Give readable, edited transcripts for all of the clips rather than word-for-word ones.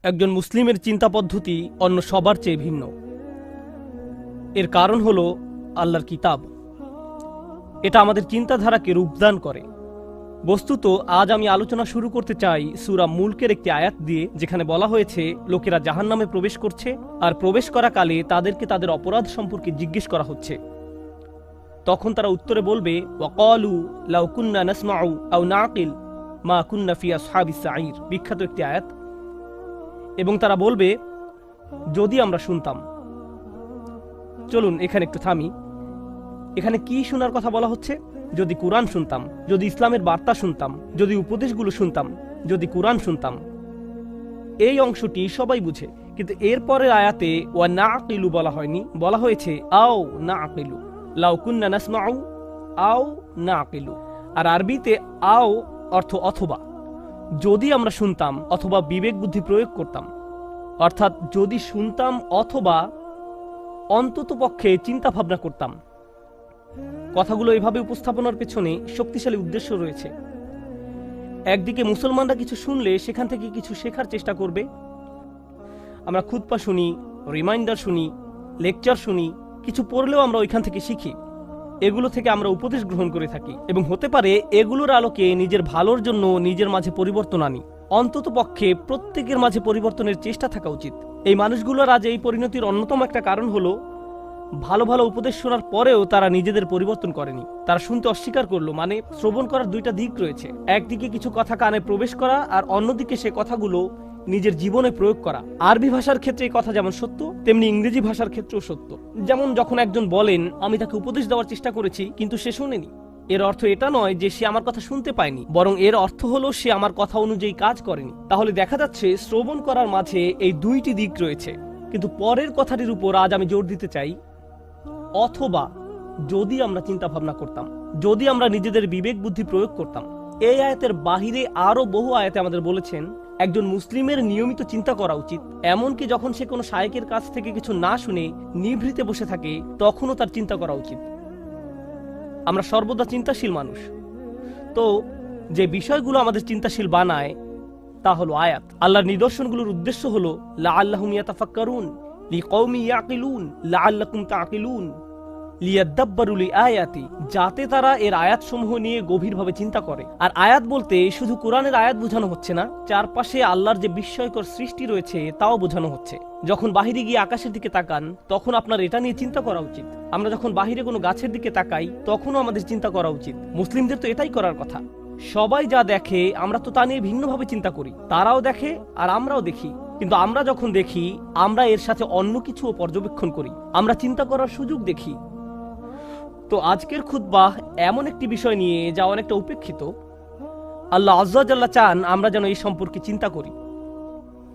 একজন মুসলিমের চিন্তা পদ্ধতি অন্য সবার চেয়ে ভিন্ন। এর কারণ হল আল্লাহর কিতাব। এটা আমাদের চিন্তাধারাকে রূপদান করে। বস্তুত আজ আমি আলোচনা শুরু করতে চাই সূরা মুলকের একটি আয়াত দিয়ে, যেখানে বলা হয়েছে লোকেরা জাহান্নামে প্রবেশ করছে, আর প্রবেশ করাকালে তাদেরকে তাদের অপরাধ সম্পর্কে জিজ্ঞেস করা হচ্ছে। তখন তারা উত্তরে বলবে, ওয়াকালু লাউ কুন্না নাসমাউ আও নাকিল মা কুন্না ফি আসহাবিস সাঈর। বিখ্যাত একটি আয়াত। এবং তারা বলবে, যদি আমরা শুনতাম। চলুন এখানে একটু থামি। এখানে কি শোনার কথা বলা হচ্ছে? যদি কুরআন শুনতাম, যদি ইসলামের বার্তা শুনতাম, যদি উপদেশগুলো শুনতাম, যদি কুরআন শুনতাম। এই অংশটি সবাই বুঝে, কিন্তু এরপরের আয়াতে ওয়া নাকিলু বলা হয়নি, বলা হয়েছে আও নাকিলু। লাউ কুন্না নাসমাউ আও নাকিলু। আর আরবিতে আও অর্থ অথবা। যদি আমরা শুনতাম অথবা বিবেক বুদ্ধি প্রয়োগ করতাম, অর্থাৎ যদি শুনতাম অথবা অন্তত পক্ষে চিন্তা ভাবনা করতাম। কথাগুলো এভাবে উপস্থাপনার পেছনে শক্তিশালী উদ্দেশ্য রয়েছে। একদিকে মুসলমানরা কিছু শুনলে সেখান থেকে কিছু শেখার চেষ্টা করবে। আমরা খুতবা শুনি, রিমাইন্ডার শুনি, লেকচার শুনি, কিছু পড়লেও আমরা ওইখান থেকে শিখি। এগুলো থেকে আমরা উপদেশ গ্রহণ করে থাকি এবং হতে পারে এগুলোর আলোকে নিজের ভালোর জন্য নিজের মাঝে পরিবর্তন আনি। অন্তত পক্ষে প্রত্যেকের মাঝে পরিবর্তনের চেষ্টা থাকা উচিত। এই মানুষগুলোর আজ এই পরিণতির অন্যতম একটা কারণ হলো ভালো ভালো উপদেশ শোনার পরেও তারা নিজেদের পরিবর্তন করেনি। তারা শুনতে অস্বীকার করলো। মানে শ্রবণ করার দুইটা দিক রয়েছে। একদিকে কিছু কথা কানে প্রবেশ করা, আর অন্যদিকে সে কথাগুলো নিজের জীবনে প্রয়োগ করা। আরবি ভাষার ক্ষেত্রে এই কথা যেমন সত্য, তেমনি ইংরেজি ভাষার ক্ষেত্রেও সত্য। যেমন যখন একজন বলেন, আমি তাকে উপদেশ দেওয়ার চেষ্টা করেছি কিন্তু সে শুনেনি, এর অর্থ এটা নয় যে সে আমার কথা শুনতে পায়নি, বরং এর অর্থ হলো সে আমার কথা অনুযায়ী কাজ করেনি। তাহলে দেখা যাচ্ছে শ্রবণ করার মাঝে এই দুইটি দিক রয়েছে। কিন্তু পরের কথাটির উপর আজ আমি জোর দিতে চাই, অথবা যদি আমরা চিন্তা ভাবনা করতাম, যদি আমরা নিজেদের বিবেক বুদ্ধি প্রয়োগ করতাম। এই আয়াতের বাহিরে আরো বহু আয়াতে আমাদের বলেছেন একজন মুসলিমের নিয়মিত চিন্তা করা উচিত। এমনকি যখন সে কোনো শায়েকের কাছ থেকে কিছু না শুনে নিভৃতে বসে থাকে, তখনও তার চিন্তা করা উচিত। আমরা সর্বদা চিন্তাশীল মানুষ। তো যে বিষয়গুলো আমাদের চিন্তাশীল বানায় তা হলো আয়াত। আল্লাহর নিদর্শনগুলোর উদ্দেশ্য হলো লাআল্লাহুম ইয়াতাফাক্কারুন লিকওমি ইয়াকিলুন লাআল্লাকুম তাকিলুন লিয়াদাব্বারু লিআয়াতি, যাতে তারা এর আয়াতসমূহ নিয়ে গভীরভাবে চিন্তা করে। আর আয়াত বলতে শুধু কোরআনের আয়াত বোঝানো হচ্ছে না, চারপাশে আল্লাহর যে বিস্ময়কর সৃষ্টি রয়েছে তাও বোঝানো হচ্ছে। যখন বাহিরে গিয়ে আকাশের দিকে তাকান, তখন আপনার এটা নিয়ে চিন্তা করা উচিত। আমরা যখন বাহিরে কোনো গাছের দিকে তাকাই, তখনও আমাদের চিন্তা করা উচিত। মুসলিমদের তো এটাই করার কথা। সবাই যা দেখে আমরা তো তা নিয়ে ভিন্নভাবে চিন্তা করি। তারাও দেখে আর আমরাও দেখি, কিন্তু আমরা যখন দেখি আমরা এর সাথে অন্য কিছুও পর্যবেক্ষণ করি, আমরা চিন্তা করার সুযোগ দেখি। তো আজকের খুতবা এমন একটি বিষয় নিয়ে যা অনেকটা উপেক্ষিত। আল্লাহ আয্যা ওয়া জাল্লা চান আমরা যেন এই সম্পর্কে চিন্তা করি।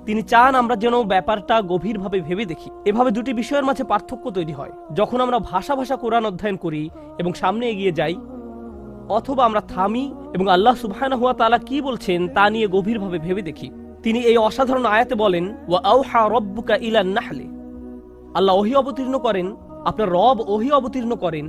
তিনি চান আমরা যেন ব্যাপারটা গভীরভাবে ভেবে দেখি। এভাবে দুটি বিষয়ের মাঝে পার্থক্য তৈরি হয়, যখন আমরা ভাষা কোরআন অধ্যয়ন করি এবং সামনে এগিয়ে যাই, অথবা আমরা থামি এবং আল্লাহ সুবহানাহু ওয়া তাআলা কি বলছেন তা নিয়ে গভীরভাবে ভেবে দেখি। তিনি এই অসাধারণ আয়াতে বলেন, ওয়া আওহা রাব্বুকা ইলান নাহলি। আল্লাহ ওহী অবতীর্ণ করেন, আপনার রব ওহী অবতীর্ণ করেন।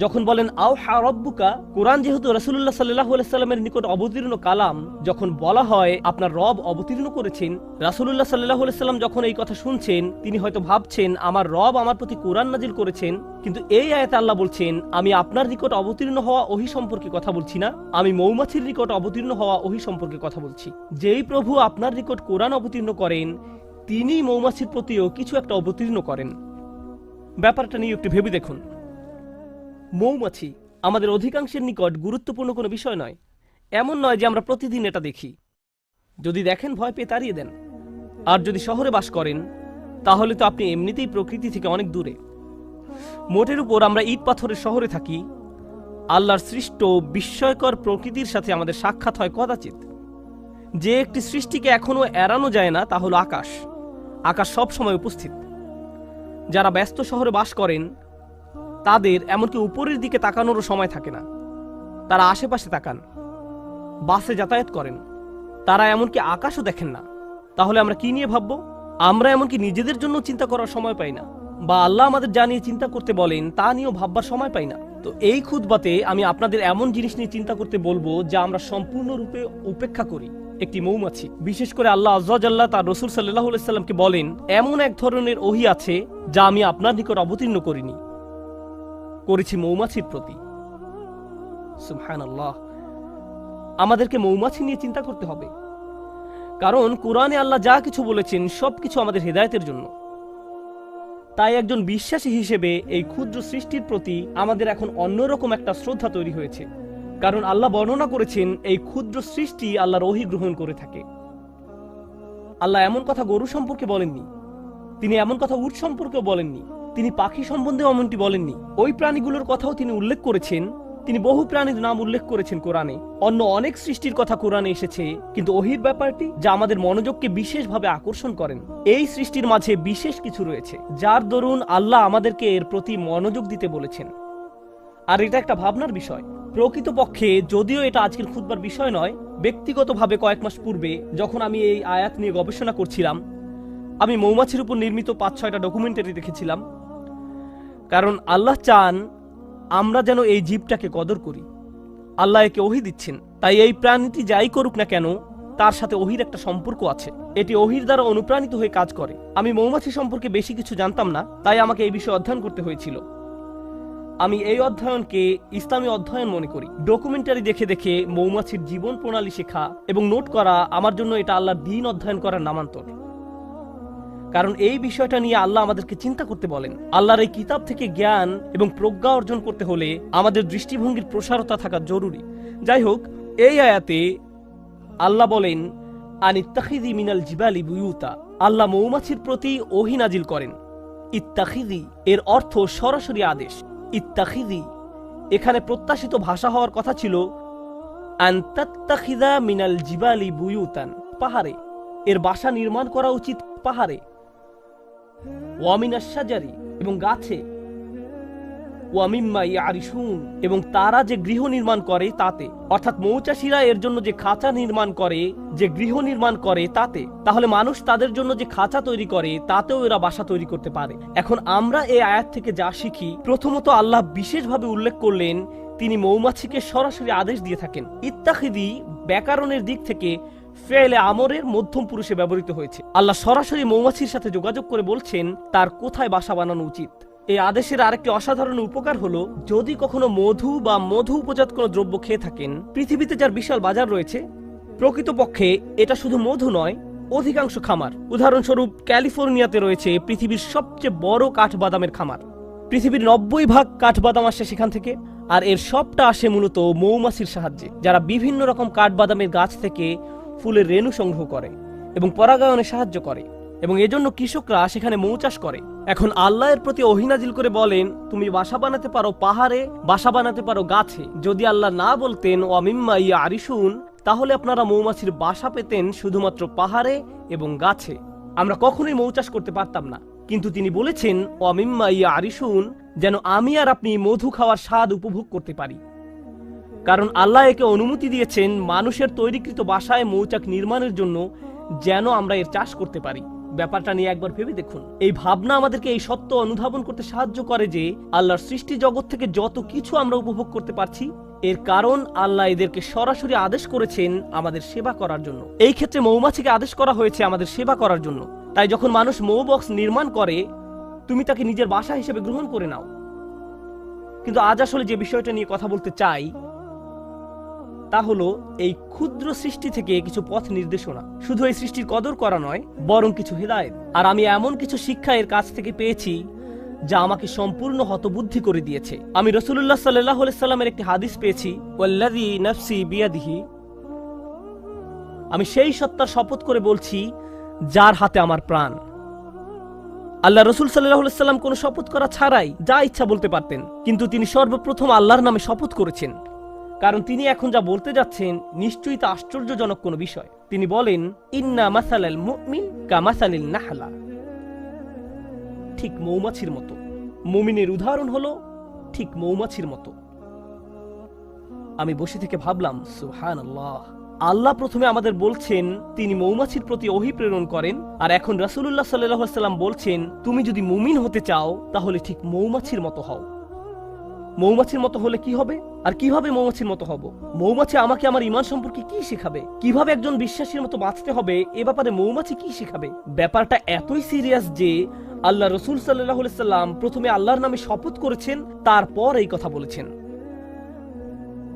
যখন বলেন আওহা রাব্বুকা, কোরআন যেহেতু রাসূলুল্লাহ সাল্লাল্লাহু আলাইহি সাল্লামের নিকট অবতীর্ণ কালাম, যখন বলা হয় আপনার রব অবতীর্ণ করেছেন, রাসূলুল্লাহ সাল্লাল্লাহু আলাইহি সাল্লাম যখন এই কথা শুনছেন, তিনি হয়তো ভাবছেন আমার রব আমার প্রতি কোরআন নাজিল করেছেন। কিন্তু এই আয়াতে আল্লাহ বলছেন, আমি আপনার নিকট অবতীর্ণ হওয়া ওহী সম্পর্কে কথা বলছি না, আমি মৌমাছির নিকট অবতীর্ণ হওয়া ওহী সম্পর্কে কথা বলছি। যেই প্রভু আপনার নিকট কোরআন অবতীর্ণ করেন, তিনি মৌমাছির প্রতিও কিছু একটা অবতীর্ণ করেন। ব্যাপারটা নিয়ে একটু ভেবে দেখুন। মৌমাছি আমাদের অধিকাংশের নিকট গুরুত্বপূর্ণ কোনো বিষয় নয়। এমন নয় যে আমরা প্রতিদিন এটা দেখি। যদি দেখেন ভয় পেয়ে তাড়িয়ে দেন। আর যদি শহরে বাস করেন, তাহলে তো আপনি এমনিতেই প্রকৃতি থেকে অনেক দূরে। মোটের উপর আমরা ইট পাথরের শহরে থাকি। আল্লাহর সৃষ্ট বিস্ময়কর প্রকৃতির সাথে আমাদের সাক্ষাৎ হয় কদাচিৎ। যে একটি সৃষ্টিকে এখনো এড়ানো যায় না তা হলো আকাশ। আকাশ সব সময় উপস্থিত। যারা ব্যস্ত শহরে বাস করেন তাদের এমনকি উপরের দিকে তাকানোরও সময় থাকে না। তারা আশেপাশে তাকান, বাসে যাতায়াত করেন, তারা এমনকি আকাশও দেখেন না। তাহলে আমরা কি নিয়ে ভাববো? আমরা এমনকি নিজেদের জন্য চিন্তা করার সময় পাই না, বা আল্লাহ আমাদের যা নিয়ে চিন্তা করতে বলেন তা নিয়েও ভাববার সময় পাই না। তো এই খুতবাতে আমি আপনাদের এমন জিনিস নিয়ে চিন্তা করতে বলবো যা আমরা সম্পূর্ণরূপে উপেক্ষা করি। একটি মৌমাছি। বিশেষ করে আল্লাহ আযজা ওয়া জাল্লা তার রাসূল সাল্লাল্লাহু আলাইহি সাল্লামকে বলেন, এমন এক ধরনের ওহী আছে যা আমি আপনার নিকট অবতীর্ণ করেছি মৌমাছির প্রতি। সুবহানাল্লাহ। আমাদেরকে মৌমাছি নিয়ে চিন্তা করতে হবে, কারণ কোরআনে আল্লাহ যা কিছু বলেছেন সবকিছু আমাদের হেদায়েতের জন্য। তাই একজন বিশ্বাসী হিসেবে এই ক্ষুদ্র সৃষ্টির প্রতি আমাদের এখন অন্যরকম একটা শ্রদ্ধা তৈরি হয়েছে, কারণ আল্লাহ বর্ণনা করেছেন এই ক্ষুদ্র সৃষ্টি আল্লাহর ওহী গ্রহণ করে থাকে। আল্লাহ এমন কথা গরু সম্পর্কে বলেননি, তিনি এমন কথা উট সম্পর্কেও বলেননি, তিনি পাখি সম্বন্ধেও এমনটি বলেননি। ওই প্রাণীগুলোর কথাও তিনি উল্লেখ করেছেন, তিনি বহু প্রাণীর নাম উল্লেখ করেছেন কোরআনে। অন্য অনেক সৃষ্টির কথা কোরআনে এসেছে, কিন্তু ওহীর ব্যাপারটি যা আমাদের মনোযোগকে বিশেষভাবে আকর্ষণ করেন, এই সৃষ্টির মাঝে বিশেষ কিছু রয়েছে যার দরুন আল্লাহ আমাদেরকে এর প্রতি মনোযোগ দিতে বলেছেন। আর এটা একটা ভাবনার বিষয়। প্রকৃতপক্ষে যদিও এটা আজকের খুতবার বিষয় নয়, ব্যক্তিগতভাবে কয়েক মাস পূর্বে যখন আমি এই আয়াত নিয়ে গবেষণা করছিলাম, আমি মৌমাছির উপর নির্মিত 5-6টা ডকুমেন্টারি দেখেছিলাম। কারণ আল্লাহ চান আমরা যেন এই জীবটাকে কদর করি। আল্লাহ একে ওহী দিচ্ছেন, তাই এই প্রাণীটি যাই করুক না কেন তার সাথে ওহীর একটা সম্পর্ক আছে। এটি ওহীর দ্বারা অনুপ্রাণিত হয়ে কাজ করে। আমি মৌমাছি সম্পর্কে বেশি কিছু জানতাম না, তাই আমাকে এই বিষয়ে অধ্যয়ন করতে হয়েছিল। আমি এই অধ্যয়নকে ইসলামী অধ্যয়ন মনে করি। ডকুমেন্টারি দেখে দেখে মৌমাছির জীবন প্রণালী শেখা এবং নোট করা আমার জন্য এটা আল্লাহর দ্বীন অধ্যয়ন করার নামান্তর। কারণ এই বিষয়টা নিয়ে আল্লাহ আমাদেরকে চিন্তা করতে বলেন। আল্লাহর এই কিতাব থেকে জ্ঞান এবং প্রজ্ঞা অর্জন করতে হলে আমাদের দৃষ্টিভঙ্গির প্রসারতা থাকা জরুরি। যাই হোক, এই আয়াতে আল্লাহ বলেন, আনিত্তাখিযি মিনাল জিবালি বুয়ুতা। আল্লাহ মৌমাছির প্রতি ওহী নাজিল করেন। ইত্তাখিযি এর অর্থ সরাসরি আদেশ। ইত্তাখিযি এখানে প্রত্যাশিত ভাষা হওয়ার কথা ছিল আনতাত্তাখিযা মিনাল জিবালি বুয়ুতান, পাহাড়ে। এর বাসা নির্মাণ করা উচিত পাহাড়ে। ওয়ামিনাশ শাজারি এবং গাছে। ওয়ামিম্মা ইয়ারিশুন এবং তারা যে গৃহ নির্মাণ করে তাতে, অর্থাৎ মৌচাষীরা এর জন্য যে খাঁচা নির্মাণ করে, যে গৃহ নির্মাণ করে তাতে। তাহলে মানুষ তাদের জন্য যে খাঁচা তৈরি করে তাতেও এরা বাসা তৈরি করতে পারে। এখন আমরা এই আয়াত থেকে যা শিখি, প্রথমত আল্লাহ বিশেষভাবে উল্লেখ করলেন তিনি মৌমাছিকে সরাসরি আদেশ দিয়ে থাকেন। ইত্তাখিযি ব্যাকরণের দিক থেকে ফেলে আমরের মধ্যম পুরুষে ব্যবহৃত হয়েছে। আল্লাহ সরাসরি মৌমাছির সাথে যোগাযোগ করে বলছেন তার কোথায় বাসা বানানো উচিত। এই আদেশের আরেকটি অসাধারণ উপকার হলো, যদি কখনো মধু বা মধু উপজাত কোনো দ্রব্য খেয়ে থাকেন, পৃথিবীতে যার বিশাল বাজার রয়েছে, প্রকৃতপক্ষে এটা শুধু মধু নয়, অধিকাংশ খামার। উদাহরণস্বরূপ ক্যালিফোর্নিয়াতে রয়েছে পৃথিবীর সবচেয়ে বড় কাঠবাদামের খামার। পৃথিবীর 90% কাঠবাদাম আসে সেখান থেকে, আর এর সবটা আসে মূলত মৌমাছির সাহায্যে, যারা বিভিন্ন রকম কাঠবাদামের গাছ থেকে ফুলের রেণু সংগ্রহ করে এবং পরাগায়নে সাহায্য করে, এবং এজন্য কৃষকরা সেখানে মৌ চাষ করে। এখন আল্লাহর প্রতি ওহী নাজিল করে বলেন তুমি বাসা বানাতে পারো পাহাড়ে, বাসা বানাতে পারো গাছে। যদি আল্লাহ না বলতেন ওয়ামিম্মা ইয়ারিশুন, তাহলে আপনারা মৌমাছির বাসা পেতেন শুধুমাত্র পাহাড়ে এবং গাছে। আমরা কখনোই মৌ চাষ করতে পারতাম না। কিন্তু তিনি বলেছেন ওয়ামিম্মা ইয়ারিশুন, যেন আমি আর আপনি মধু খাওয়ার স্বাদ উপভোগ করতে পারি। কারণ আল্লাহ একে অনুমতি দিয়েছেন মানুষের তৈরিকৃত বাসায় মৌচাক নির্মাণের জন্য, যেন আমরা এর চাষ করতে পারি। ব্যাপারটা নিয়ে একবার ভেবে দেখুন। এই ভাবনা আমাদেরকে এই সত্য অনুধাবন করতে সাহায্য করে যে আল্লাহর সৃষ্টি জগৎ থেকে যত কিছু আমরা উপভোগ করতে পারছি, এর কারণ আল্লাহ এদেরকে সরাসরি আদেশ করেছেন আমাদের সেবা করার জন্য। এই ক্ষেত্রে মৌমাছিকে আদেশ করা হয়েছে আমাদের সেবা করার জন্য। তাই যখন মানুষ মৌ বক্স নির্মাণ করে, তুমি তাকে নিজের বাসা হিসেবে গ্রহণ করে নাও। কিন্তু আজ আসলে যে বিষয়টা নিয়ে কথা বলতে চাই তা হলো এই ক্ষুদ্র সৃষ্টি থেকে কিছু পথ নির্দেশনা। শুধু এই সৃষ্টির কদর করা নয়, বরং কিছু হিদায়াত। আর আমি এমন কিছু শিক্ষা এর কাছ থেকে পেয়েছি যা আমাকে সম্পূর্ণ হতবুদ্ধি করে দিয়েছে। আমি রাসূলুল্লাহ সাল্লাল্লাহু আলাইহি সাল্লামের একটি হাদিস পেয়েছি, ওয়াল্লাযী নাফসি বিয়াদিহি, আমি সেই সত্তার শপথ করে বলছি যার হাতে আমার প্রাণ। আল্লাহ রাসূল সাল্লাল্লাহু আলাইহি সাল্লাম কোনো শপথ করা ছাড়াই যা ইচ্ছা বলতে পারতেন, কিন্তু তিনি সর্বপ্রথম আল্লাহর নামে শপথ করেছেন, কারণ তিনি এখন যা বলতে যাচ্ছেন নিশ্চয়ই তা আশ্চর্যজনক কোনো বিষয়। তিনি বলেন ইন্না মাসালাল মুমিন কামাসালিন নাহলা, ঠিক মৌমাছির মতো। মুমিনের উদাহরণ হলো ঠিক মৌমাছির মতো। আমি বসে থেকে ভাবলাম সুবহানাল্লাহ, আল্লাহ প্রথমে আমাদের বলছেন তিনি মৌমাছির প্রতি ওহী প্রেরণ করেন, আর এখন রাসূলুল্লাহ সাল্লাল্লাহু আলাইহি সাল্লাম বলছেন তুমি যদি মুমিন হতে চাও তাহলে ঠিক মৌমাছির মতো হও। মৌমাছির মতো হলে কি হবে? আর কিভাবে মৌমাছির মতো হব? মৌমাছি আমাকে আমার ঈমান সম্পর্কে কি শেখাবে? কিভাবে একজন বিশ্বাসীর মতো বাঁচতে হবে এ ব্যাপারে মৌমাছি কি শেখাবে? ব্যাপারটা এতই সিরিয়াস যে আল্লাহ রাসূল সাল্লাল্লাহু আলাইহি সাল্লাম প্রথমে আল্লাহর নামে শপথ করেছেন, তারপর এই কথা বলেছেন।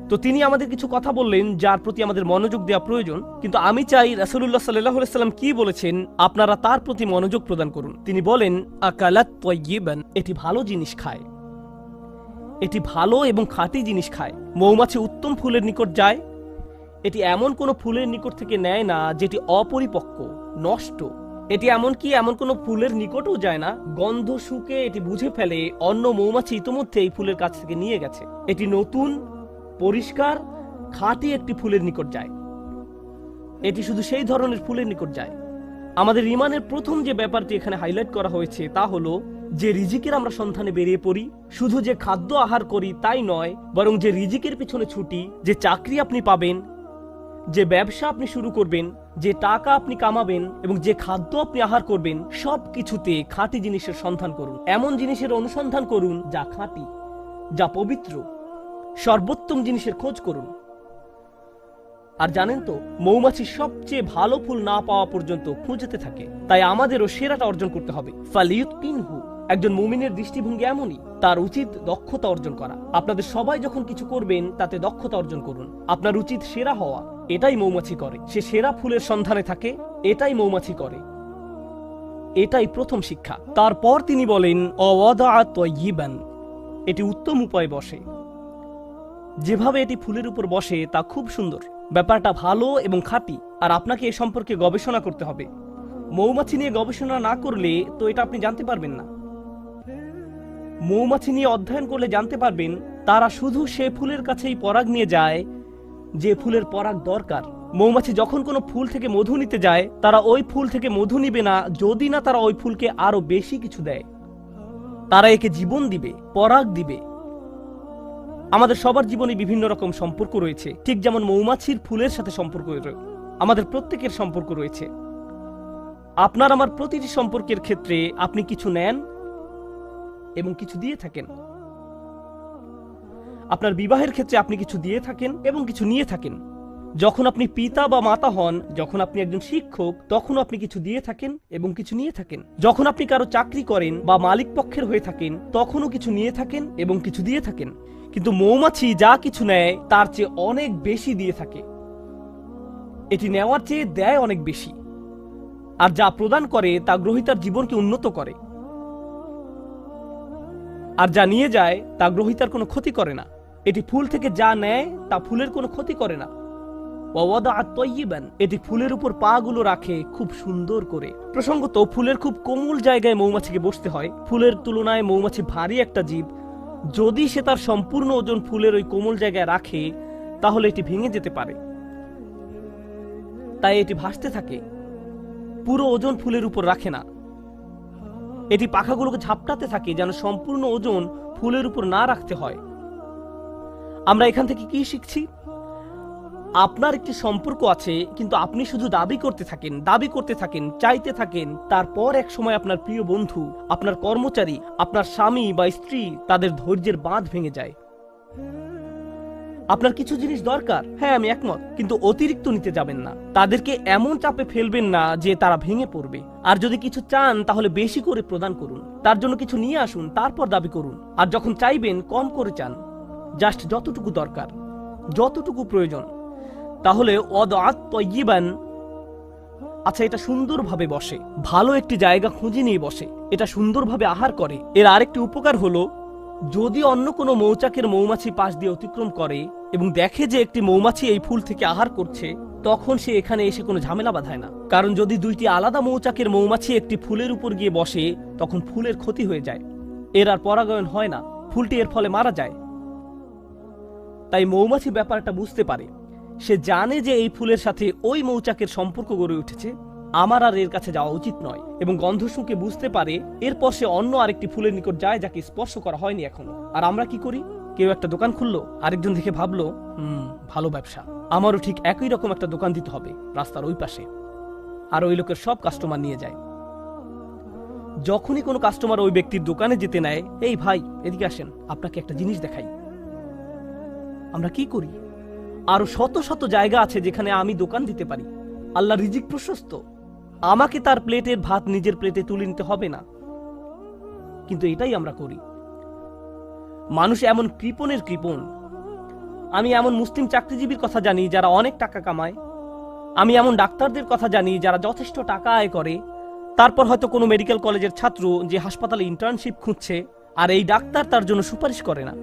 তো তিনি আমাদের কিছু কথা বললেন যার প্রতি আমাদের মনোযোগ দেওয়া প্রয়োজন, কিন্তু আমি চাই রাসূলুল্লাহ সাল্লাল্লাহু আলাইহি সাল্লাম কি বলেছেন আপনারা তার প্রতি মনোযোগ প্রদান করুন। তিনি বলেন, আকালাত তাইয়িবান, এটি ভালো জিনিস খায়, এটি ভালো এবং খাঁটি জিনিস খায়। মৌমাছি উত্তম ফুলের নিকট যায়, এটি এমন কোন ফুলের নিকট থেকে নেয় না যেটি অপরিপক্ক, নষ্ট। এটি এমন কোন ফুলের নিকটও যায় না, গন্ধ শুকে এটি বুঝে ফেলে অন্য মৌমাছি ইতোমধ্যে এই ফুলের কাছ থেকে নিয়ে গেছে। এটি নতুন, পরিষ্কার, খাঁটি একটি ফুলের নিকট যায়। এটি শুধু সেই ধরনের ফুলের নিকট যায়। আমাদের ঈমানের প্রথম যে ব্যাপারটি এখানে হাইলাইট করা হয়েছে তা হলো যে রিজিকের আমরা সন্ধানে বেরিয়ে পড়ি, শুধু যে খাদ্য আহার করি তাই নয়, বরং যে রিজিকের পিছনে ছুটি, যে চাকরি আপনি পাবেন, যে ব্যবসা আপনি শুরু করবেন, যে টাকা আপনি কামাবেন এবং যে খাদ্য আপনি আহার করবেন, সব কিছুতে খাঁটি জিনিসের সন্ধান করুন। এমন জিনিসের অনুসন্ধান করুন যা খাঁটি, যা পবিত্র, সর্বোত্তম জিনিসের খোঁজ করুন। আর জানেন তো, মৌমাছি সবচেয়ে ভালো ফুল না পাওয়া পর্যন্ত খুঁজতে থাকে। তাই আমাদেরও সেরাটা অর্জন করতে হবে। ফালিয়ুতকিনহু, একজন মুমিনের দৃষ্টিভঙ্গি এমনই, তার উচিত দক্ষতা অর্জন করা। আপনাদের সবাই যখন কিছু করবেন তাতে দক্ষতা অর্জন করুন। আপনার উচিত সেরা হওয়া। এটাই মৌমাছি করে, সে সেরা ফুলের সন্ধানে থাকে, এটাই মৌমাছি করে। এটাই প্রথম শিক্ষা। তারপর তিনি বলেন, অওয়াদাআ তাইয়িবান, এটি উত্তম উপায়ে বসে। যেভাবে এটি ফুলের উপর বসে তা খুব সুন্দর। ব্যাপারটা ভালো এবং খাঁটি। আর আপনাকে এ সম্পর্কে গবেষণা করতে হবে। মৌমাছি নিয়ে গবেষণা না করলে তো এটা আপনি জানতে পারবেন না। মৌমাছি নিয়ে অধ্যয়ন করলে জানতে পারবেন তারা শুধু সে ফুলের কাছেই পরাগ নিয়ে যায় যে ফুলের পরাগ দরকার। মৌমাছি যখন কোনো ফুল থেকে মধু নিতে যায়, তারা ওই ফুল থেকে মধু নিবে না যদি না তারা ওই ফুলকে আরো বেশি কিছু দেয়। তারা একে জীবন দিবে, পরাগ দিবে। আমাদের সবার জীবনে বিভিন্ন রকম সম্পর্ক রয়েছে, ঠিক যেমন মৌমাছির ফুলের সাথে সম্পর্ক রয়েছে। আমাদের প্রত্যেকের সম্পর্ক রয়েছে। আপনার আমার প্রতিটি সম্পর্কের ক্ষেত্রে আপনি কিছু নেন এবং কিছু দিয়ে থাকেন। আপনার বিবাহের ক্ষেত্রে আপনি কিছু দিয়ে থাকেন এবং কিছু নিয়ে থাকেন। যখন আপনি পিতা বা মাতা হন, যখন আপনি একজন শিক্ষক, তখন আপনি কিছু দিয়ে থাকেন এবং কিছু নিয়ে থাকেন। যখন আপনি কারো চাকরি করেন বা মালিক পক্ষের হয়ে থাকেন, তখনও কিছু নিয়ে থাকেন এবং কিছু দিয়ে থাকেন। কিন্তু মৌমাছি যা কিছু নেয় তার চেয়ে অনেক বেশি দিয়ে থাকে। এটি নেওয়ার চেয়ে দেয় অনেক বেশি। আর যা প্রদান করে তা গ্রহীতার জীবনকে উন্নত করে। আর যা নিয়ে যায় তা গ্রহীতার কোনো ক্ষতি করে না। এটি ফুল থেকে যা নেয় তা ফুলের কোনো ক্ষতি করে না। ওয়াদাআত তাইয়িবান, এটি ফুলের উপর পা গুলো রাখে খুব সুন্দর করে। প্রসঙ্গত, ফুলের খুব কোমল জায়গায় মৌমাছিকে বসতে হয়। ফুলের তুলনায় মৌমাছি ভারী একটা জীব। যদি সে তার সম্পূর্ণ ওজন ফুলের ওই কোমল জায়গায় রাখে তাহলে এটি ভেঙে যেতে পারে। তাই এটি ভাসতে থাকে, পুরো ওজন ফুলের উপর রাখে না। এটি পাখাগুলোকে ঝাপটাতে থাকে যেন সম্পূর্ণ ওজন ফুলের উপর না রাখতে হয়। আমরা এখান থেকে কি শিখছি? আপনার একটি সম্পর্ক আছে, কিন্তু আপনি শুধু দাবি করতে থাকেন, চাইতে থাকেন। তারপর এক সময় আপনার প্রিয় বন্ধু, আপনার কর্মচারী, আপনার স্বামী বা স্ত্রী, তাদের ধৈর্যের বাঁধ ভেঙে যায়। আপনার কিছু জিনিস দরকার, হ্যাঁ আমি একমত, কিন্তু অতিরিক্ত নিতে যাবেন না। তাদেরকে এমন চাপে ফেলবেন না যে তারা ভেঙে পড়বে। আর যদি কিছু চান তাহলে বেশি করে প্রদান করুন। তার জন্য কিছু নিয়ে আসুন, তারপর দাবি করুন। আর যখন চাইবেন কম করে চান, জাস্ট যতটুকু দরকার, যতটুকু প্রয়োজন। তাহলে ওয়াদাআত তাইয়িবান, আচ্ছা এটা সুন্দরভাবে বসে, ভালো একটি জায়গা খুঁজে নিয়ে বসে, এটা সুন্দরভাবে আহার করে। এর আরেকটি উপকার হলো, যদি অন্য কোনো মৌচাকের মৌমাছি পাশ দিয়ে অতিক্রম করে এবং দেখে যে একটি মৌমাছি এই ফুল থেকে আহার করছে, তখন সে এখানে এসে কোনো ঝামেলা বাঁধায় না। কারণ যদি দুইটি আলাদা মৌচাকের মৌমাছি একটি ফুলের উপর গিয়ে বসে, তখন ফুলের ক্ষতি হয়ে যায়, এর আর পরাগায়ন হয় না, ফুলটি এর ফলে মারা যায়। তাই মৌমাছি ব্যাপারটা বুঝতে পারে। সে জানে যে এই ফুলের সাথে ওই মৌচাকের সম্পর্ক গড়ে উঠেছে, আমার আর এর কাছে যাওয়া উচিত নয়। এবং গন্ধ শুঁকে বুঝতে পারে, এরপর সে অন্য আরেকটি ফুলের নিকট যায় যাকে স্পর্শ করা হয়নি এখনো। আর আমরা কি করি? কেউ একটা দোকান খুললো, আরেকজন দেখে ভাবলো ভালো ব্যবসা, আমারও ঠিক একই রকম একটা দোকান দিতে হবে রাস্তার ওই পাশে। আর ওই লোকের সব কাস্টমার নিয়ে যায়। যখনই কোনো কাস্টমার ওই ব্যক্তির দোকানে যেতে নেয়, এই ভাই এদিকে আসেন, আপনাকে একটা জিনিস দেখাই, আমরা কি করি? আরো শত শত জায়গা আছে যেখানে আমি দোকান দিতে পারি। আল্লাহ রিজিক প্রশস্ত, আমাকে তার প্লেটের ভাত নিজের প্লেটে তুলে নিতে হবে না, কিন্তু এটাই আমরা করি। মানুষ এমন কৃপণের কৃপণ। আমি এমন মুসলিম চাকরিজীবীর কথা জানি যারা অনেক টাকা কামায়, আমি এমন ডাক্তারদের কথা জানি যারা যথেষ্ট টাকা আয় করে, তারপর হয়তো কোনো মেডিকেল কলেজের ছাত্র যে হাসপাতালে ইন্টার্নশিপ খুঁজছে, আর এই ডাক্তার তার জন্য সুপারিশ করে না,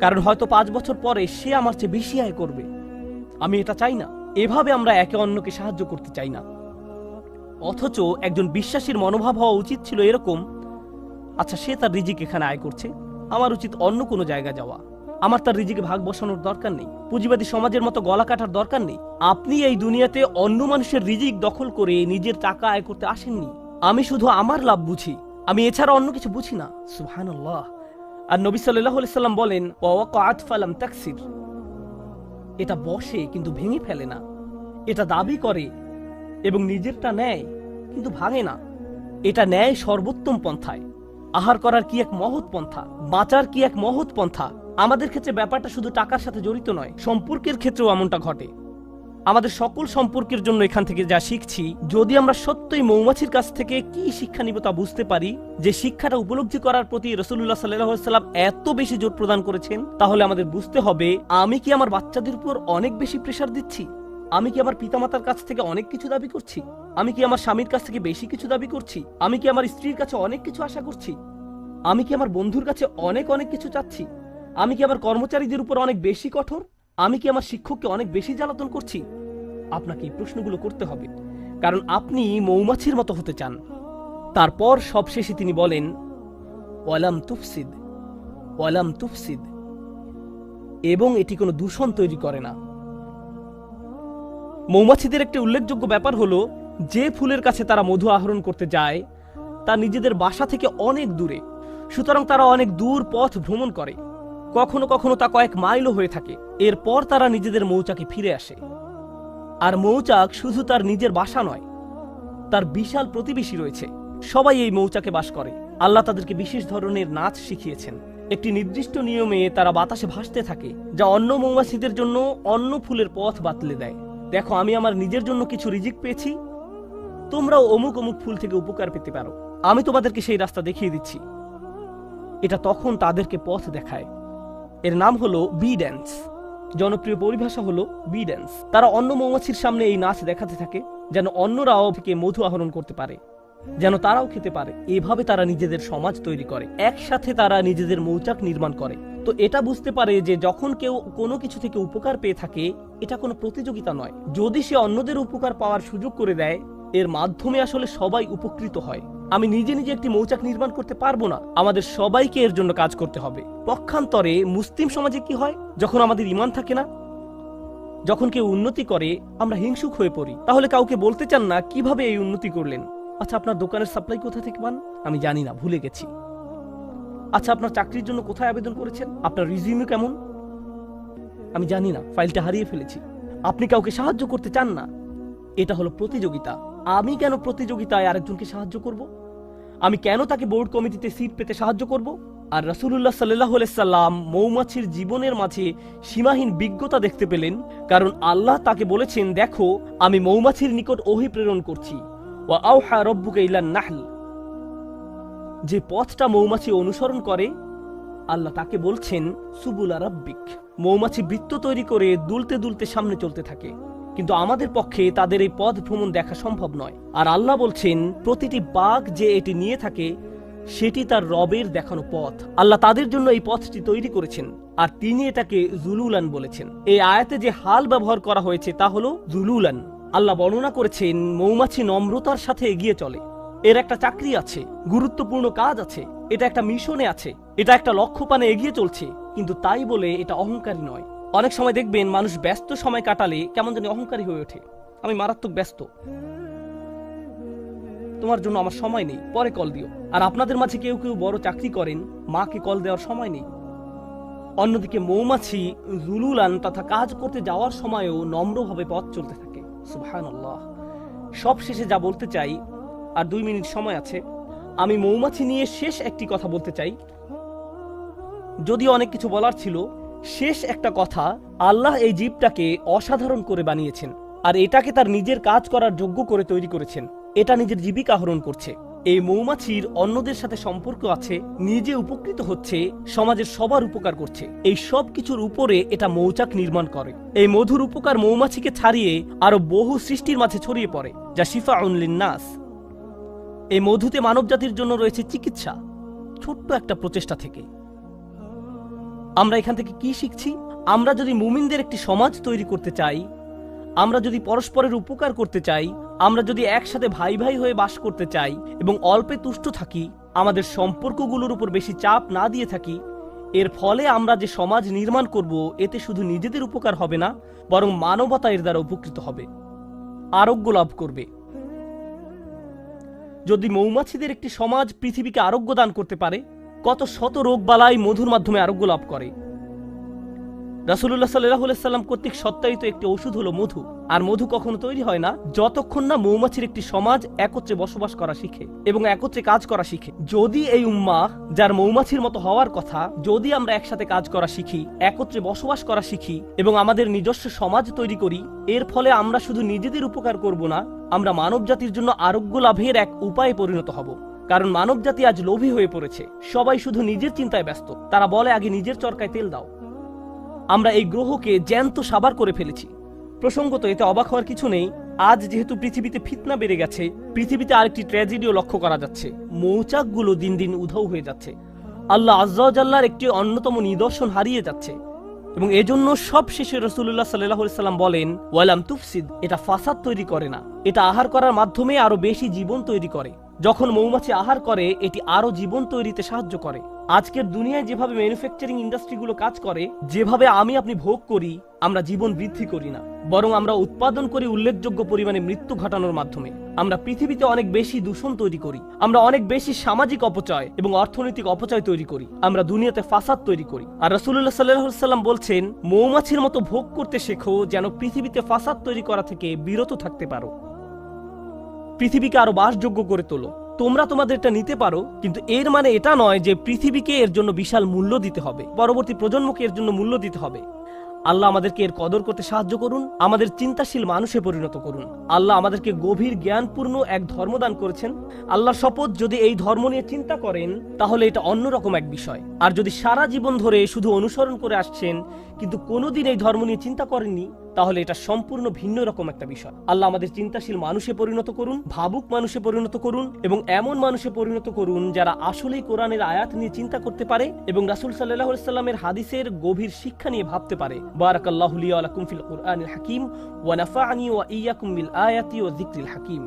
কারণ হয়তো 5 বছর পরে সে আমার চেয়ে বেশি আয় করবে। আমি এটা চাই না। এভাবে আমরা একে অন্যকে সাহায্য করতে চাই না। অথচ একজন বিশ্বাসীর মনোভাব হওয়া উচিত ছিল এরকম, আচ্ছা সে তার রিজিক এখানে আয় করছে, আমার উচিত অন্য কোনো জায়গা যাওয়া, আমার তার রিজিকে ভাগ বসানোর দরকার নেই, পুঁজিবাদী সমাজের মতো গলা কাটার দরকার নেই। আপনি এই দুনিয়াতে অন্য মানুষের রিজিক দখল করে নিজের টাকা আয় করতে আসেননি। আমি শুধু আমার লাভ বুঝি, আমি এছাড়া অন্য কিছু বুঝি না। সুবহানাল্লাহ। আর নবী সাল্লাল্লাহু আলাইহি সাল্লাম বলেন, ওয়াকাআত ফালাম তাকসির, এটা বসে কিন্তু ভেঙে ফেলে না, এটা দাবি করে এবং নিজেরটা নেয় কিন্তু ভাঙে না। এটা নেয় সর্বোত্তম পন্থায়। আহার করার কি এক মহৎ পন্থা, বাঁচার কি এক মহৎ পন্থা। আমাদের ক্ষেত্রে ব্যাপারটা শুধু টাকার সাথে জড়িত নয়, সম্পর্কের ক্ষেত্রেও এমনটা ঘটে। আমাদের সকল সম্পর্কের জন্য এখান থেকে যা শিখছি, যদি আমরা সত্যই মৌমাছির কাছ থেকে কি শিক্ষা নিব তা বুঝতে পারি, যে শিক্ষাটা উপলব্ধি করার প্রতি রাসূলুল্লাহ সাল্লাল্লাহু আলাইহি ওয়াসাল্লাম এত বেশি জোর প্রদান করেছেন, তাহলে আমাদের বুঝতে হবে আমি কি আমার বাচ্চাদের উপর অনেক বেশি প্রেসার দিচ্ছি? আমি কি আমার পিতামাতার কাছ থেকে অনেক কিছু দাবি করছি? আমি কি আমার স্বামীর কাছ থেকে বেশি কিছু দাবি করছি? আমি কি আমার স্ত্রীর কাছে অনেক কিছু আশা করছি? আমি কি আমার বন্ধুর কাছে অনেক অনেক কিছু চাচ্ছি? আমি কি আমার কর্মচারীদের উপর অনেক বেশি কঠোর? আমি কি আমার শিক্ষককে অনেক বেশি জ্বালাতন করছি? আপনাকে এই প্রশ্নগুলো করতে হবে, কারণ আপনি মৌমাছির মতো হতে চান। তারপর সবশেষে তিনি বলেন, ওয়ালাম তুফসিদ, ওয়ালাম তুফসিদ, এবং এটি কোনো দূষণ তৈরি করে না। মৌমাছিদের একটি উল্লেখযোগ্য ব্যাপার হলো, যে ফুলের কাছে তারা মধু আহরণ করতে যায় তা নিজেদের বাসা থেকে অনেক দূরে, সুতরাং তারা অনেক দূর পথ ভ্রমণ করে, কখনো কখনো তা কয়েক মাইলও হয়ে থাকে। এরপর তারা নিজেদের মৌচাকে ফিরে আসে। আর মৌচাক শুধু তার নিজের বাসা নয়, তার বিশাল প্রতিবেশী রয়েছে, সবাই এই মৌচাকে বাস করে। আল্লাহ তাদেরকে বিশেষ ধরনের নাচ শিখিয়েছেন। একটি নির্দিষ্ট নিয়মে তারা বাতাসে ভাসতে থাকে, যা অন্য মৌমাছিদের জন্য অন্য ফুলের পথ বাতলে দেয়। দেখো, আমি আমার নিজের জন্য কিছু রিজিক পেয়েছি, তোমরাও অমুক অমুক ফুল থেকে উপকার পেতে পারো, আমি তোমাদেরকে সেই রাস্তা দেখিয়ে দিচ্ছি। এটা তখন তাদেরকে পথ দেখায়। এর নাম হলো বি ড্যান্স। জনপ্রিয় পরিভাষা হলো বি ড্যান্স। তারা অন্য মৌমাছির সামনে এই নাচ দেখাতে থাকে, যেন অন্যরাও থেকে মধু আহরণ করতে পারে, যেন তারাও খেতে পারে। এভাবে তারা নিজেদের সমাজ তৈরি করে, একসাথে তারা নিজেদের মৌচাক নির্মাণ করে। তো এটা বুঝতে পারে যে যখন কেউ কোনো কিছু থেকে উপকার পেয়ে থাকে, এটা কোনো প্রতিযোগিতা নয়। যদি সে অন্যদের উপকার পাওয়ার সুযোগ করে দেয়, এর মাধ্যমে আসলে সবাই উপকৃত হয়। আমি নিজে নিজে একটি মৌচাক নির্মাণ করতে পারবো না, আমাদের সবাইকে এর জন্য কাজ করতে হবে। পক্ষান্তরে মুসলিম সমাজে কি হয়, যখন আমাদের ঈমান থাকে না, যখন কেউ উন্নতি করে আমরা হিংসুক হয়ে পড়ি। তাহলে কাউকে বলতে চান না কিভাবে এই উন্নতি করলেন। আচ্ছা, আপনার দোকানের সাপ্লাই কোথা থেকে পান? আমি জানি না, ভুলে গেছি। আচ্ছা, আপনার চাকরির জন্য কোথায় আবেদন করেছেন? আপনার রিজিউমে কেমন? আমি জানি না, ফাইলটা হারিয়ে ফেলেছি। আপনি কাউকে সাহায্য করতে চান না, এটা হলো প্রতিযোগিতা। আমি কেন প্রতিযোগিতায় আরেকজনকে সাহায্য করব? আমি কেন তাকে বোর্ড কমিটিতে সিট পেতে সাহায্য করব? আর রাসূলুল্লাহ সাল্লাল্লাহু আলাইহি সাল্লাম মৌমাছির জীবনের মাঝে সীমাহীন বিজ্ঞতা দেখতে পেলেন, কারণ আল্লাহ তাকে বলেছেন, দেখো আমি মৌমাছির নিকট ওহী প্রেরণ করছি। ওয়া আওহা রাব্বুকা ইলান নাহল, যে পথটা মৌমাছি অনুসরণ করে, আল্লাহ তাকে বলছেন সুবুলা রাব্বিক। মৌমাছি বৃত্ত তৈরি করে দুলতে দুলতে সামনে চলতে থাকে, কিন্তু আমাদের পক্ষে তাদের এই পথ ভ্রমণ দেখা সম্ভব নয়। আর আল্লাহ বলছেন, প্রতিটি বাঘ যে এটি নিয়ে থাকে সেটি তার রবের দেখানো পথ। আল্লাহ তাদের জন্য এই পথটি তৈরি করেছেন, আর তিনি এটাকে জুলুলান বলেছেন। এই আয়াতে যে হাল ব্যবহার করা হয়েছে তা হলো জুলুলান। আল্লাহ বর্ণনা করেছেন, মৌমাছি নম্রতার সাথে এগিয়ে চলে, এর একটা চাকরি আছে, গুরুত্বপূর্ণ কাজ আছে, এটা একটা মিশনে আছে, এটা একটা লক্ষ্য পানে এগিয়ে চলছে, কিন্তু তাই বলে এটা অহংকারী নয়। অনেক সময় দেখবেন মানুষ ব্যস্ত সময় কাটালে কেমন জানি অহংকারী হয়ে ওঠে। আমি মারাত্মক ব্যস্ত, তোমার জন্য আমার সময় নেই, পরে কল দিও। আর আপনাদের মাঝে কেউ কেউ বড় চাকরি করেন, মাকে কল দেওয়ার সময় নেই। অন্যদিকে মৌমাছি জুলুলান তথা কাজ করতে যাওয়ার সময়ও নম্রভাবে পথ চলতে থাকে। সুবহানাল্লাহ। সব শেষে যা বলতে চাই, আর 2 মিনিট সময় আছে, আমি মৌমাছি নিয়ে শেষ একটি কথা বলতে চাই। যদিও অনেক কিছু বলার ছিল, শেষ একটা কথা, আল্লাহ এই জীবটাকে অসাধারণ করে বানিয়েছেন আর এটাকে তার নিজের কাজ করার যোগ্য করে তৈরি করেছেন। এটা নিজের জীবিকা আহরণ করছে। এই মৌমাছির অন্যদের সাথে সম্পর্ক আছে, নিজে উপকৃত হচ্ছে, সমাজের সবার উপকার করছে। এই সব কিছুর উপরে এটা মৌচাক নির্মাণ করে। এই মধুর উপকার মৌমাছিকে ছাড়িয়ে আরো বহু সৃষ্টির মাঝে ছড়িয়ে পড়ে, যা শিফাউন লিন্নাস। এই মধুতে মানবজাতির জন্য রয়েছে চিকিৎসা, ছোট্ট একটা প্রচেষ্টা থেকে। আমরা এখান থেকে কি শিখছি? আমরা যদি মুমিনদের একটি সমাজ তৈরি করতে চাই, আমরা যদি পরস্পরের উপকার করতে চাই, আমরা যদি একসাথে ভাই ভাই হয়ে বাস করতে চাই এবং অল্পে তুষ্ট থাকি, আমাদের সম্পর্কগুলোর উপর বেশি চাপ না দিয়ে থাকি, এর ফলে আমরা যে সমাজ নির্মাণ করব, এতে শুধু নিজেদের উপকার হবে না, বরং মানবতা এর দ্বারা উপকৃত হবে, আরোগ্য লাভ করবে। যদি মৌমাছিদের একটি সমাজ পৃথিবীকে আরোগ্য দান করতে পারে, কত শত রোগ বালাই মধুর মাধ্যমে আরোগ্য লাভ করে। রাসূলুল্লাহ সাল্লাল্লাহু আলাইহি সাল্লাম কর্তৃক সত্যায়িত একটি ওষুধ হলো মধু। আর মধু কখনো তৈরি হয় না যতক্ষণ না মৌমাছির একটি সমাজ একত্রে বসবাস করা শিখে এবং একত্রে কাজ করা শিখে। যদি এই উম্মাহ, যার মৌমাছির মতো হওয়ার কথা, যদি আমরা একসাথে কাজ করা শিখি, একত্রে বসবাস করা শিখি এবং আমাদের নিজস্ব সমাজ তৈরি করি, এর ফলে আমরা শুধু নিজেদের উপকার করব না, আমরা মানব জাতির জন্য আরোগ্য লাভের এক উপায়ে পরিণত হব। কারণ মানব জাতি আজ লোভী হয়ে পড়েছে। সবাই শুধু নিজের চিন্তায় ব্যস্ত। তারা বলে, আগে নিজের চরকায় তেল দাও। আমরা এই গ্রহকে জ্যান্ত সাবার করে ফেলেছি। প্রসঙ্গত, এতে অবাক হওয়ার কিছু নেই। আজ যেহেতু পৃথিবীতে ফিতনা বেড়ে গেছে, পৃথিবীতে আরেকটি ট্র্যাজেডিও লক্ষ্য করা যাচ্ছে। মৌচাকগুলো দিন দিন উধাও হয়ে যাচ্ছে। আল্লাহ আজ্জা ওয়া জাল্লার একটি অন্যতম নিদর্শন হারিয়ে যাচ্ছে এবং এজন্য সব শেষে রাসূলুল্লাহ সাল্লাল্লাহু আলাইহি সাল্লাম বলেন, ওয়ালাম তুফসিদ, এটা ফাসাদ তৈরি করে না, এটা আহার করার মাধ্যমে আরো বেশি জীবন তৈরি করে। যখন মৌমাছি আহার করে, এটি আরো জীবন তৈরিতে সাহায্য করে। আজকের দুনিয়ায় যেভাবে ম্যানুফ্যাকচারিং ইন্ডাস্ট্রিগুলো কাজ করে, যেভাবে আমি আপনি ভোগ করি, আমরা জীবন বৃদ্ধি করি না, বরং আমরা উৎপাদন করি উল্লেখযোগ্য পরিমাণে মৃত্যু ঘটানোর মাধ্যমে। আমরা পৃথিবীতে অনেক বেশি দূষণ তৈরি করি, আমরা অনেক বেশি সামাজিক অপচয় এবং অর্থনৈতিক অপচয় তৈরি করি, আমরা দুনিয়াতে ফাসাদ তৈরি করি। আর রাসূলুল্লাহ সাল্লাল্লাহু আলাইহি সাল্লাম বলছেন, মৌমাছির মতো ভোগ করতে শেখো, যেন পৃথিবীতে ফাসাদ তৈরি করা থেকে বিরত থাকতে পারো। পৃথিবীকে আরো বাসযোগ্য করে তোলো। তোমরা তোমাদেরটা নিতে পারো, কিন্তু এর মানে এটা নয় যে পৃথিবীকে এর জন্য বিশাল মূল্য দিতে হবে, পরবর্তী প্রজন্মকে এর জন্য মূল্য দিতে হবে। আল্লাহ আমাদেরকে এর কদর করতে সাহায্য করুন, আমাদের চিন্তাশীল মানুষে পরিণত করুন। আল্লাহ আমাদেরকে গভীর জ্ঞানপূর্ণ এক ধর্ম দান করেছেন। আল্লাহর শপথ, যদি এই ধর্ম নিয়ে চিন্তা করেন তাহলে এটা অন্যরকম এক বিষয়। আর যদি সারা জীবন ধরে শুধু অনুসরণ করে আসছেন কিন্তু কোনোদিন এই ধর্ম নিয়ে চিন্তা করেননি, তাহলে এটা সম্পূর্ণ ভিন্ন রকম একটা বিষয়। আল্লাহ আমাদের চিন্তাশীল মানুষে পরিণত করুন, ভাবুক মানুষে পরিণত করুন এবং এমন মানুষে পরিণত করুন যারা আসলেই কোরআনের আয়াত নিয়ে চিন্তা করতে পারে এবং রাসূল সাল্লাল্লাহু আলাইহি সাল্লামের হাদিসের গভীর শিক্ষা নিয়ে ভাবতে পারে। বারাকাল্লাহু লি ওয়া লাকুম ফিল কুরআনিল হাকীম ওয়া নাফা'নি ওয়া ইয়্যাকুম বিল আয়াতি ওয়া যিকরিল হাকীম।